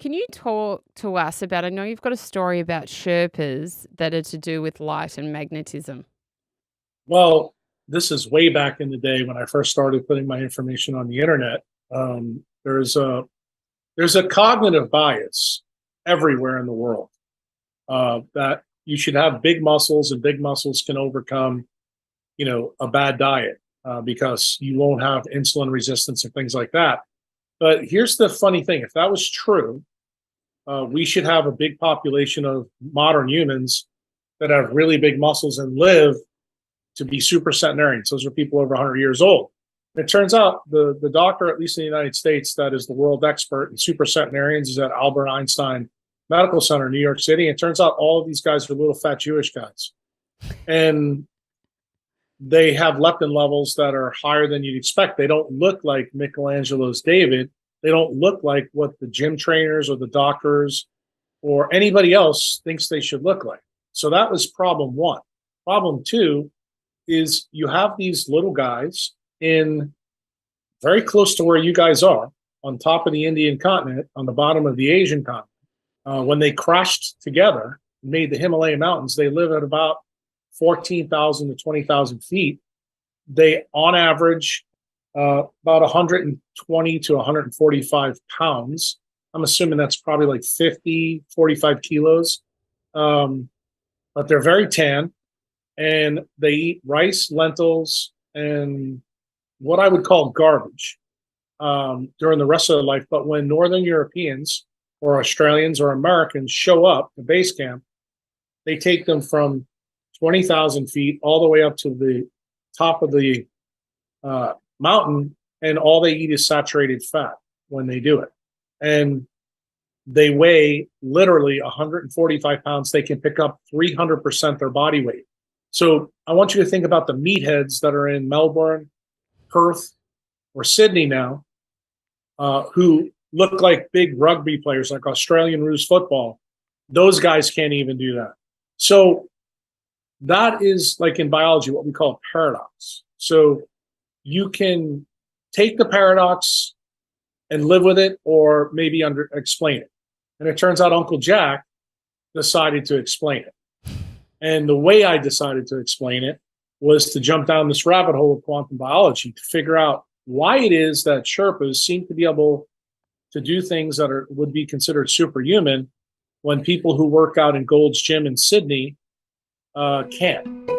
Can you talk to us about, I know you've got a story about Sherpas that are to do with light and magnetism. Well, this is way back in the day when I first started putting my information on the internet. Um, there's a there's a cognitive bias everywhere in the world that you should have big muscles, and big muscles can overcome, a bad diet because you won't have insulin resistance and things like that. But here's the funny thing: if that was true, we should have a big population of modern humans that have really big muscles and live to be super centenarians. Those are people over 100 years old. And it turns out the doctor, at least in the United States, that is the world expert in super centenarians is at Albert Einstein Medical Center in New York City. And it turns out all of these guys are little fat Jewish guys. And they have leptin levels that are higher than you'd expect. They don't look like Michelangelo's David. They don't look like what the gym trainers or the doctors or anybody else thinks they should look like. So that was problem one. Problem two is you have these little guys in very close to where you guys are, on top of the Indian continent, on the bottom of the Asian continent. When they crashed together, made the Himalaya mountains, they live at about 14,000 to 20,000 feet. They, on average, about 120 to 145 pounds. I'm assuming that's probably like 50, 45 kilos. But they're very tan, and they eat rice, lentils, and what I would call garbage during the rest of their life. But when Northern Europeans or Australians or Americans show up to base camp, they take them from 20,000 feet all the way up to the top of the mountain, and all they eat is saturated fat when they do it. And they weigh literally 145 pounds. They can pick up 300% their body weight. So I want you to think about the meatheads that are in Melbourne, Perth, or Sydney now, who look like big rugby players, like Australian rules football. Those guys can't even do that. So that is, like in biology, what we call a paradox. So you can take the paradox and live with it, or maybe explain it. And it turns out Uncle Jack decided to explain it. And the way I decided to explain it was to jump down this rabbit hole of quantum biology to figure out why it is that Sherpas seem to be able to do things that would be considered superhuman when people who work out in Gold's Gym in Sydney can't.